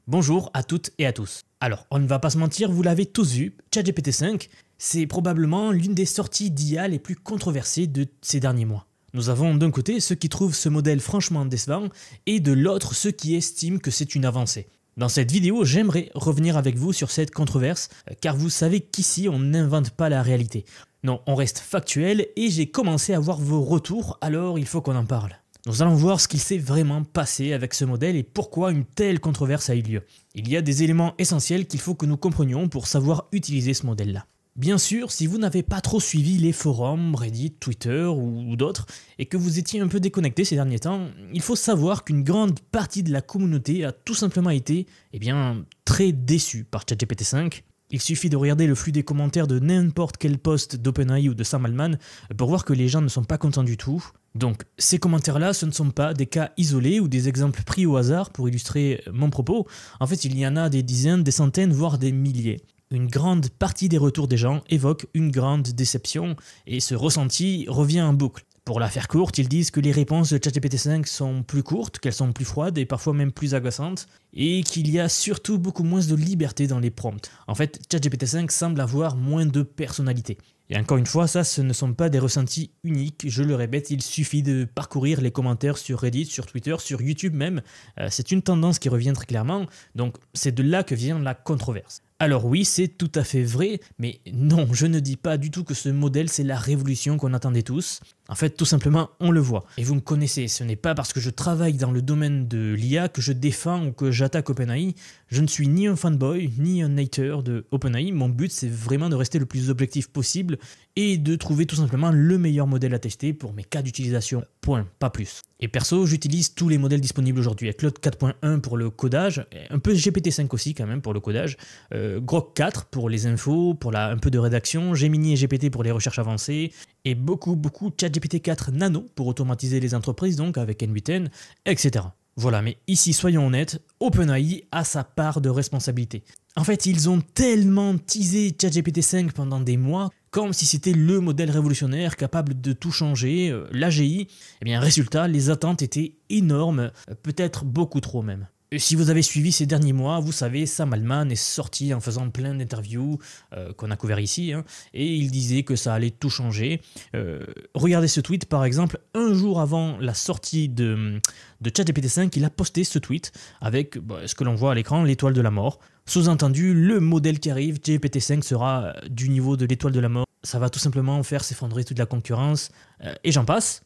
Bonjour à toutes et à tous. Alors, on ne va pas se mentir, vous l'avez tous vu, ChatGPT 5, c'est probablement l'une des sorties d'IA les plus controversées de ces derniers mois. Nous avons d'un côté ceux qui trouvent ce modèle franchement décevant et de l'autre ceux qui estiment que c'est une avancée. Dans cette vidéo, j'aimerais revenir avec vous sur cette controverse, car vous savez qu'ici on n'invente pas la réalité. Non, on reste factuel et j'ai commencé à voir vos retours, alors il faut qu'on en parle. Nous allons voir ce qu'il s'est vraiment passé avec ce modèle et pourquoi une telle controverse a eu lieu. Il y a des éléments essentiels qu'il faut que nous comprenions pour savoir utiliser ce modèle-là. Bien sûr, si vous n'avez pas trop suivi les forums, Reddit, Twitter ou d'autres, et que vous étiez un peu déconnecté ces derniers temps, il faut savoir qu'une grande partie de la communauté a tout simplement été, très déçue par ChatGPT 5. Il suffit de regarder le flux des commentaires de n'importe quel post d'OpenAI ou de Sam Altman pour voir que les gens ne sont pas contents du tout. Donc ces commentaires-là, ce ne sont pas des cas isolés ou des exemples pris au hasard pour illustrer mon propos. En fait, il y en a des dizaines, des centaines, voire des milliers. Une grande partie des retours des gens évoque une grande déception et ce ressenti revient en boucle. Pour la faire courte, ils disent que les réponses de ChatGPT 5 sont plus courtes, qu'elles sont plus froides et parfois même plus agaçantes, et qu'il y a surtout beaucoup moins de liberté dans les prompts. En fait, ChatGPT 5 semble avoir moins de personnalité. Et encore une fois, ça, ce ne sont pas des ressentis uniques, je le répète, il suffit de parcourir les commentaires sur Reddit, sur Twitter, sur YouTube même. C'est une tendance qui revient très clairement, donc c'est de là que vient la controverse. Alors oui, c'est tout à fait vrai, mais non, je ne dis pas du tout que ce modèle c'est la révolution qu'on attendait tous. En fait, tout simplement, on le voit. Et vous me connaissez, ce n'est pas parce que je travaille dans le domaine de l'IA que je défends ou que j'attaque OpenAI. Je ne suis ni un fanboy, ni un hater de OpenAI. Mon but, c'est vraiment de rester le plus objectif possible et de trouver tout simplement le meilleur modèle à tester pour mes cas d'utilisation. Point, pas plus. Et perso, j'utilise tous les modèles disponibles aujourd'hui. Claude 4.1 pour le codage, un peu GPT-5 aussi quand même pour le codage, Grok 4 pour les infos, pour un peu de rédaction, Gemini et GPT pour les recherches avancées, et beaucoup ChatGPT 4 Nano pour automatiser les entreprises, donc avec N8N, etc. Voilà, mais ici, soyons honnêtes, OpenAI a sa part de responsabilité. En fait, ils ont tellement teasé ChatGPT 5 pendant des mois, comme si c'était le modèle révolutionnaire capable de tout changer, l'AGI. Résultat, les attentes étaient énormes, peut-être beaucoup trop même. Si vous avez suivi ces derniers mois, vous savez, Sam Altman est sorti en faisant plein d'interviews qu'on a couvert ici, et il disait que ça allait tout changer. Regardez ce tweet par exemple, un jour avant la sortie de ChatGPT 5, il a posté ce tweet avec ce que l'on voit à l'écran, l'étoile de la mort. Sous-entendu, le modèle qui arrive, GPT 5 sera du niveau de l'étoile de la mort. Ça va tout simplement faire s'effondrer toute la concurrence, et j'en passe.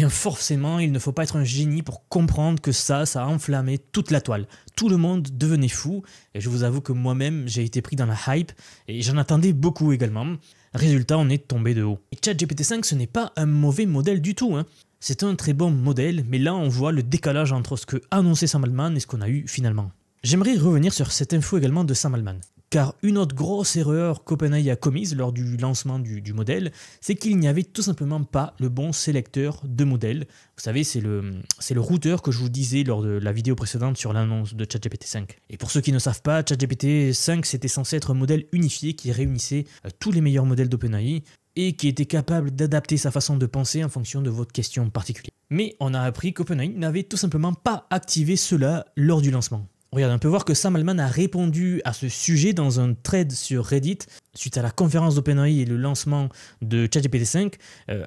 Forcément, il ne faut pas être un génie pour comprendre que ça a enflammé toute la toile. Tout le monde devenait fou, et je vous avoue que moi-même, j'ai été pris dans la hype, et j'en attendais beaucoup également. Résultat, on est tombé de haut. Et ChatGPT 5, ce n'est pas un mauvais modèle du tout, C'est un très bon modèle, mais là, on voit le décalage entre ce que annonçait Sam Altman et ce qu'on a eu finalement. J'aimerais revenir sur cette info également de Sam Altman. Car une autre grosse erreur qu'OpenAI a commise lors du lancement du modèle, c'est qu'il n'y avait tout simplement pas le bon sélecteur de modèle. Vous savez, c'est le routeur que je vous disais lors de la vidéo précédente sur l'annonce de ChatGPT 5. Et pour ceux qui ne savent pas, ChatGPT 5 c'était censé être un modèle unifié qui réunissait tous les meilleurs modèles d'OpenAI et qui était capable d'adapter sa façon de penser en fonction de votre question particulière. Mais on a appris qu'OpenAI n'avait tout simplement pas activé cela lors du lancement. Regarde, on peut voir que Sam Altman a répondu à ce sujet dans un thread sur Reddit suite à la conférence d'OpenAI et le lancement de ChatGPT 5.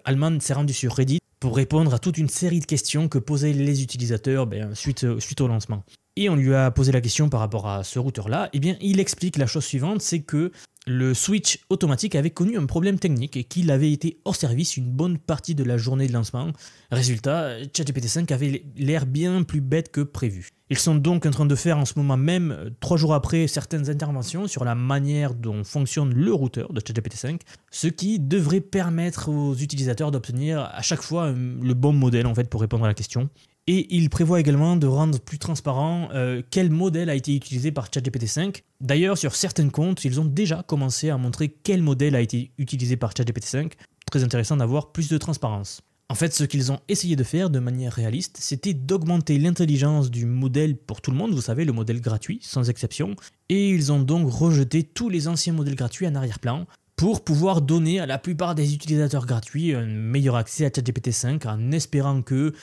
Altman s'est rendu sur Reddit pour répondre à toute une série de questions que posaient les utilisateurs suite au lancement. Et on lui a posé la question par rapport à ce routeur-là. Il explique la chose suivante, c'est que le switch automatique avait connu un problème technique et qu'il avait été hors service une bonne partie de la journée de lancement. Résultat, ChatGPT 5 avait l'air bien plus bête que prévu. Ils sont donc en train de faire en ce moment même, 3 jours après, certaines interventions sur la manière dont fonctionne le routeur de ChatGPT 5, ce qui devrait permettre aux utilisateurs d'obtenir à chaque fois le bon modèle pour répondre à la question. Et il prévoit également de rendre plus transparent quel modèle a été utilisé par ChatGPT 5. D'ailleurs, sur certains comptes, ils ont déjà commencé à montrer quel modèle a été utilisé par ChatGPT 5. Très intéressant d'avoir plus de transparence. En fait, ce qu'ils ont essayé de faire de manière réaliste, c'était d'augmenter l'intelligence du modèle pour tout le monde, vous savez, le modèle gratuit, sans exception, et ils ont donc rejeté tous les anciens modèles gratuits en arrière-plan, pour pouvoir donner à la plupart des utilisateurs gratuits un meilleur accès à ChatGPT 5 en espérant que,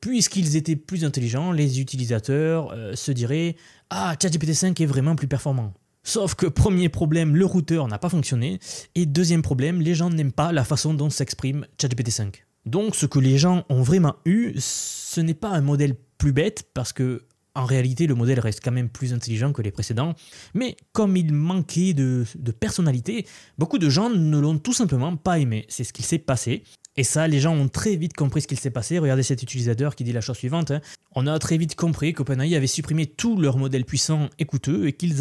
puisqu'ils étaient plus intelligents, les utilisateurs se diraient « Ah, ChatGPT 5 est vraiment plus performant ». Sauf que premier problème, le routeur n'a pas fonctionné, et deuxième problème, les gens n'aiment pas la façon dont s'exprime ChatGPT 5. Donc ce que les gens ont vraiment eu, ce n'est pas un modèle plus bête, parce que en réalité, le modèle reste quand même plus intelligent que les précédents, mais comme il manquait de personnalité, beaucoup de gens ne l'ont tout simplement pas aimé. C'est ce qui s'est passé. Et ça, les gens ont très vite compris ce qu'il s'est passé. Regardez cet utilisateur qui dit la chose suivante. On a très vite compris qu'OpenAI avait supprimé tous leurs modèles puissants et coûteux et qu'ils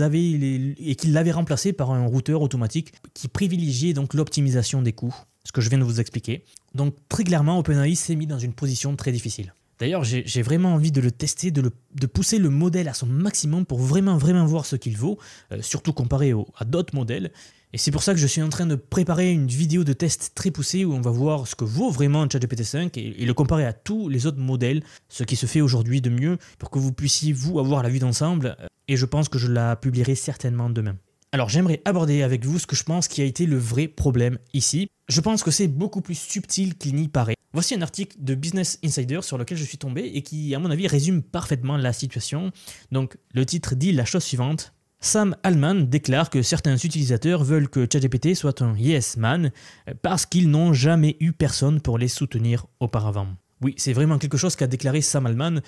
l'avaient remplacé par un routeur automatique qui privilégiait donc l'optimisation des coûts, ce que je viens de vous expliquer. Donc très clairement, OpenAI s'est mis dans une position très difficile. D'ailleurs, j'ai vraiment envie de le tester, de pousser le modèle à son maximum pour vraiment voir ce qu'il vaut, surtout comparé à d'autres modèles. Et c'est pour ça que je suis en train de préparer une vidéo de test très poussée où on va voir ce que vaut vraiment ChatGPT 5 et le comparer à tous les autres modèles, ce qui se fait aujourd'hui de mieux, pour que vous puissiez, vous, avoir la vue d'ensemble. Et je pense que je la publierai certainement demain. Alors j'aimerais aborder avec vous ce que je pense qui a été le vrai problème ici. Je pense que c'est beaucoup plus subtil qu'il n'y paraît. Voici un article de Business Insider sur lequel je suis tombé et qui, à mon avis, résume parfaitement la situation. Donc le titre dit la chose suivante. Sam Altman déclare que certains utilisateurs veulent que ChatGPT soit un yes man parce qu'ils n'ont jamais eu personne pour les soutenir auparavant. Oui, c'est vraiment quelque chose qu'a déclaré Sam Altman.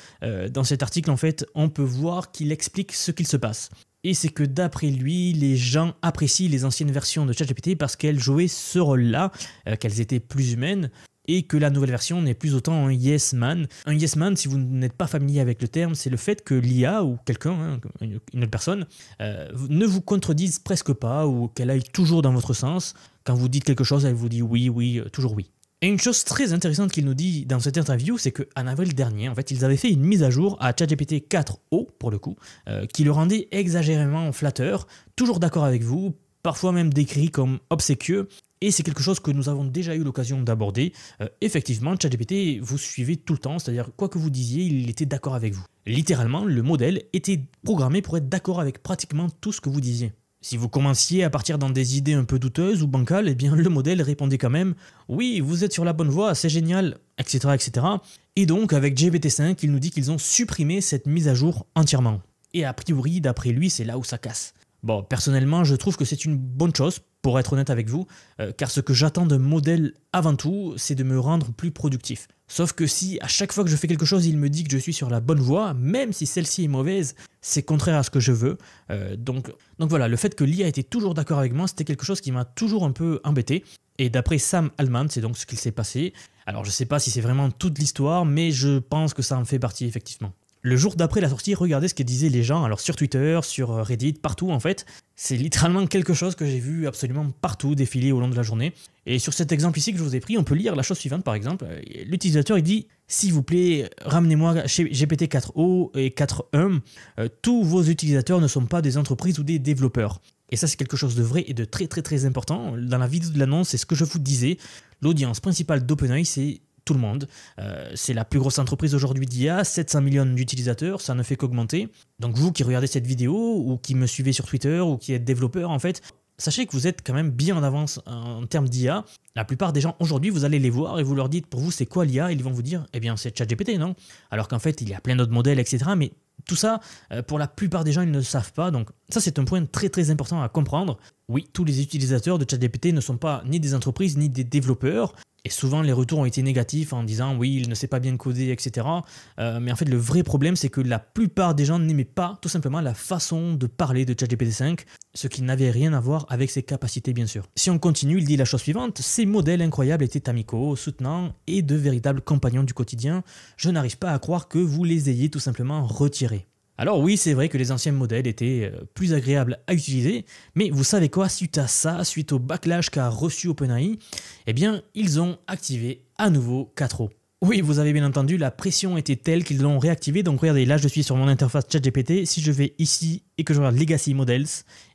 Dans cet article, en fait, on peut voir qu'il explique ce qu'il se passe. Et c'est que d'après lui, les gens apprécient les anciennes versions de ChatGPT parce qu'elles jouaient ce rôle-là, qu'elles étaient plus humaines, et que la nouvelle version n'est plus autant un yes man. Un yes man, si vous n'êtes pas familier avec le terme, c'est le fait que l'IA ou quelqu'un, une autre personne, ne vous contredise presque pas ou qu'elle aille toujours dans votre sens. Quand vous dites quelque chose, elle vous dit oui, toujours oui. Et une chose très intéressante qu'il nous dit dans cette interview, c'est qu'en avril dernier, en fait, ils avaient fait une mise à jour à ChatGPT 4o, pour le coup, qui le rendait exagérément flatteur, toujours d'accord avec vous, parfois même décrit comme obséquieux, et c'est quelque chose que nous avons déjà eu l'occasion d'aborder. Effectivement, ChatGPT vous suivait tout le temps, c'est-à-dire quoi que vous disiez, il était d'accord avec vous. Littéralement, le modèle était programmé pour être d'accord avec pratiquement tout ce que vous disiez. Si vous commenciez à partir dans des idées un peu douteuses ou bancales, eh bien le modèle répondait quand même « Oui, vous êtes sur la bonne voie, c'est génial, etc. etc. » Et donc avec GPT-5, il nous dit qu'ils ont supprimé cette mise à jour entièrement. Et a priori, d'après lui, c'est là où ça casse. Bon, personnellement, je trouve que c'est une bonne chose, pour être honnête avec vous, car ce que j'attends d'un modèle avant tout, c'est de me rendre plus productif. Sauf que si à chaque fois que je fais quelque chose, il me dit que je suis sur la bonne voie, même si celle-ci est mauvaise, c'est contraire à ce que je veux. Donc voilà, le fait que l'IA était toujours d'accord avec moi, c'était quelque chose qui m'a toujours un peu embêté. Et d'après Sam Altman, c'est donc ce qu'il s'est passé. Alors je sais pas si c'est vraiment toute l'histoire, mais je pense que ça en fait partie effectivement. Le jour d'après la sortie, regardez ce que disaient les gens, alors sur Twitter, sur Reddit, partout en fait. C'est littéralement quelque chose que j'ai vu absolument partout défiler au long de la journée. Et sur cet exemple ici que je vous ai pris, on peut lire la chose suivante par exemple. L'utilisateur il dit « S'il vous plaît, ramenez-moi chez GPT 4o et 4.1. Tous vos utilisateurs ne sont pas des entreprises ou des développeurs. » Et ça c'est quelque chose de vrai et de très important. Dans la vidéo de l'annonce, c'est ce que je vous disais. L'audience principale d'OpenAI, c'est tout le monde. C'est la plus grosse entreprise aujourd'hui d'IA, 700 millions d'utilisateurs, ça ne fait qu'augmenter. Donc vous qui regardez cette vidéo, ou qui me suivez sur Twitter, ou qui êtes développeur en fait, sachez que vous êtes quand même bien en avance en termes d'IA. La plupart des gens aujourd'hui, vous allez les voir et vous leur dites pour vous c'est quoi l'IA, ils vont vous dire eh bien c'est ChatGPT, non? Alors qu'en fait il y a plein d'autres modèles, etc. Mais tout ça, pour la plupart des gens, ils ne le savent pas. Donc ça, c'est un point très important à comprendre. Oui, tous les utilisateurs de ChatGPT ne sont pas ni des entreprises ni des développeurs. Et souvent, les retours ont été négatifs en disant « oui, il ne sait pas bien coder, etc. » Mais en fait, le vrai problème, c'est que la plupart des gens n'aimaient pas tout simplement la façon de parler de ChatGPT 5, ce qui n'avait rien à voir avec ses capacités, bien sûr. Si on continue, il dit la chose suivante « Ces modèles incroyables étaient amicaux, soutenants et de véritables compagnons du quotidien. Je n'arrive pas à croire que vous les ayez tout simplement retirés. » Alors oui, c'est vrai que les anciens modèles étaient plus agréables à utiliser, mais vous savez quoi, suite à ça, suite au backlash qu'a reçu OpenAI, eh bien, ils ont activé à nouveau 4o. Oui, vous avez bien entendu, la pression était telle qu'ils l'ont réactivé, donc regardez, là je suis sur mon interface ChatGPT, si je vais ici et que je regarde Legacy Models,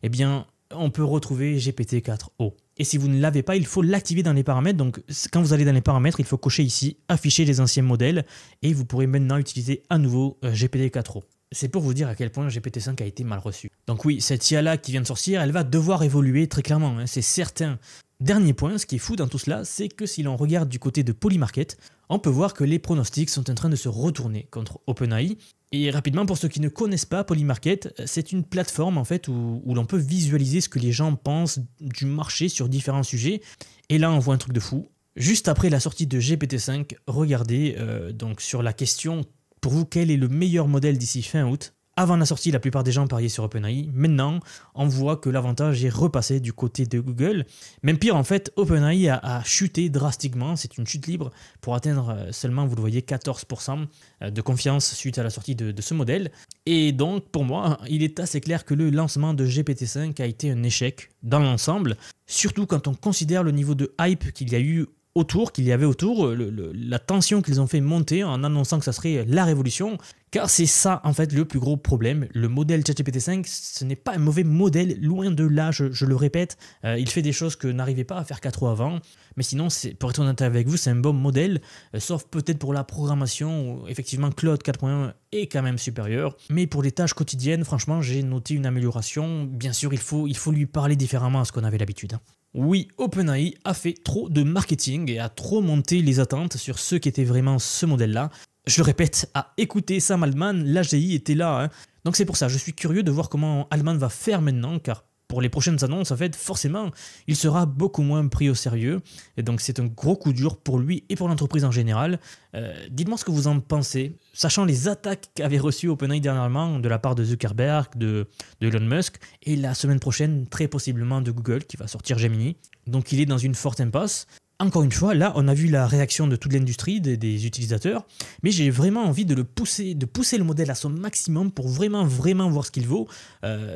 eh bien, on peut retrouver GPT-4o. Et si vous ne l'avez pas, il faut l'activer dans les paramètres, donc quand vous allez dans les paramètres, il faut cocher ici, afficher les anciens modèles, et vous pourrez maintenant utiliser à nouveau GPT-4o. C'est pour vous dire à quel point GPT-5 a été mal reçu. Donc oui, cette IA-là qui vient de sortir, elle va devoir évoluer très clairement, hein, c'est certain. Dernier point, ce qui est fou dans tout cela, c'est que si l'on regarde du côté de Polymarket, on peut voir que les pronostics sont en train de se retourner contre OpenAI. Et rapidement, pour ceux qui ne connaissent pas Polymarket, c'est une plateforme en fait où l'on peut visualiser ce que les gens pensent du marché sur différents sujets. Et là, on voit un truc de fou. Juste après la sortie de GPT-5, regardez donc sur la question, pour vous, quel est le meilleur modèle d'ici fin août? Avant la sortie, la plupart des gens pariaient sur OpenAI. Maintenant, on voit que l'avantage est repassé du côté de Google. Même pire, en fait, OpenAI a chuté drastiquement. C'est une chute libre pour atteindre seulement, vous le voyez, 14% de confiance suite à la sortie de ce modèle. Et donc, pour moi, il est assez clair que le lancement de GPT-5 a été un échec dans l'ensemble. Surtout quand on considère le niveau de hype qu'il y avait autour, la tension qu'ils ont fait monter en annonçant que ça serait la révolution, car c'est ça en fait le plus gros problème. Le modèle ChatGPT 5, ce n'est pas un mauvais modèle, loin de là, je le répète, il fait des choses que n'arrivait pas à faire 4 ans avant, mais sinon, pour être honnête avec vous, c'est un bon modèle, sauf peut-être pour la programmation, où effectivement Claude 4.1 est quand même supérieur, mais pour les tâches quotidiennes, franchement, j'ai noté une amélioration. Bien sûr, il faut lui parler différemment à ce qu'on avait l'habitude. Oui, OpenAI a fait trop de marketing et a trop monté les attentes sur ce qu'était vraiment ce modèle-là. Je le répète, à écouter Sam Altman, l'AGI était là. Hein. Donc c'est pour ça, je suis curieux de voir comment Altman va faire maintenant, car pour les prochaines annonces, en fait, forcément, il sera beaucoup moins pris au sérieux. Et donc c'est un gros coup dur pour lui et pour l'entreprise en général. Dites-moi ce que vous en pensez, sachant les attaques qu'avait reçues OpenAI dernièrement de la part de Zuckerberg, de Elon Musk, et la semaine prochaine, très possiblement de Google, qui va sortir Gemini. Donc il est dans une forte impasse. Encore une fois, là, on a vu la réaction de toute l'industrie, des utilisateurs, mais j'ai vraiment envie de pousser le modèle à son maximum pour vraiment voir ce qu'il vaut,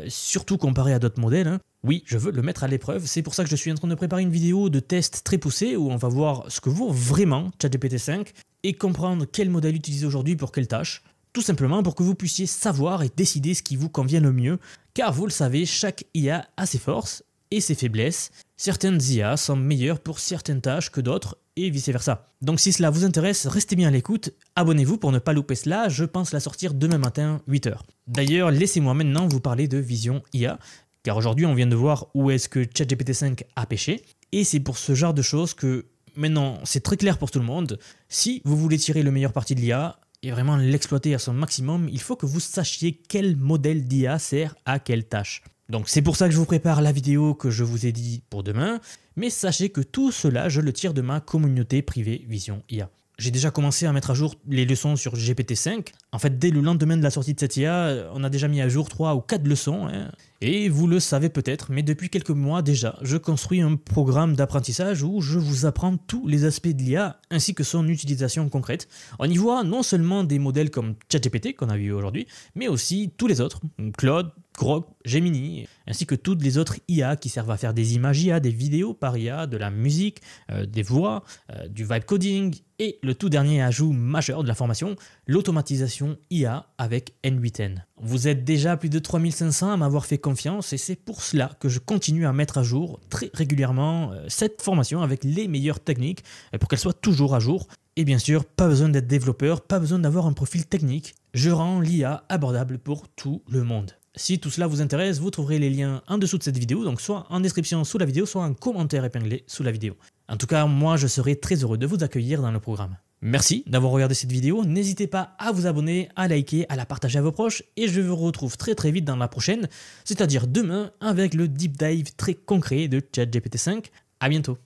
surtout comparé à d'autres modèles. Hein. Oui, je veux le mettre à l'épreuve, c'est pour ça que je suis en train de préparer une vidéo de test très poussée où on va voir ce que vaut vraiment ChatGPT 5 et comprendre quel modèle utiliser aujourd'hui pour quelle tâche. Tout simplement pour que vous puissiez savoir et décider ce qui vous convient le mieux, car vous le savez, chaque IA a ses forces et ses faiblesses. Certaines IA sont meilleures pour certaines tâches que d'autres et vice versa. Donc si cela vous intéresse, restez bien à l'écoute, abonnez-vous pour ne pas louper cela, je pense la sortir demain matin 8h. D'ailleurs, laissez-moi maintenant vous parler de Vision IA, car aujourd'hui on vient de voir où est-ce que ChatGPT 5 a pêché, et c'est pour ce genre de choses que maintenant c'est très clair pour tout le monde, si vous voulez tirer le meilleur parti de l'IA, et vraiment l'exploiter à son maximum, il faut que vous sachiez quel modèle d'IA sert à quelle tâche. Donc c'est pour ça que je vous prépare la vidéo que je vous ai dit pour demain, mais sachez que tout cela, je le tire de ma communauté privée Vision IA. J'ai déjà commencé à mettre à jour les leçons sur GPT-5. En fait, dès le lendemain de la sortie de cette IA, on a déjà mis à jour 3 ou 4 leçons. Hein. Et vous le savez peut-être, mais depuis quelques mois déjà, je construis un programme d'apprentissage où je vous apprends tous les aspects de l'IA ainsi que son utilisation concrète. On y voit non seulement des modèles comme ChatGPT qu'on a vu aujourd'hui, mais aussi tous les autres, Claude, Grok, Gemini, ainsi que toutes les autres IA qui servent à faire des images IA, des vidéos par IA, de la musique, des voix, du vibe coding et le tout dernier ajout majeur de la formation, l'automatisation IA avec N8N. Vous êtes déjà plus de 3500 à m'avoir fait confiance et c'est pour cela que je continue à mettre à jour très régulièrement cette formation avec les meilleures techniques pour qu'elle soit toujours à jour. Et bien sûr, pas besoin d'être développeur, pas besoin d'avoir un profil technique. Je rends l'IA abordable pour tout le monde. Si tout cela vous intéresse, vous trouverez les liens en dessous de cette vidéo, donc soit en description sous la vidéo, soit en commentaire épinglé sous la vidéo. En tout cas, moi je serai très heureux de vous accueillir dans le programme. Merci d'avoir regardé cette vidéo, n'hésitez pas à vous abonner, à liker, à la partager à vos proches, et je vous retrouve très vite dans la prochaine, c'est-à-dire demain avec le deep dive très concret de ChatGPT 5. À bientôt.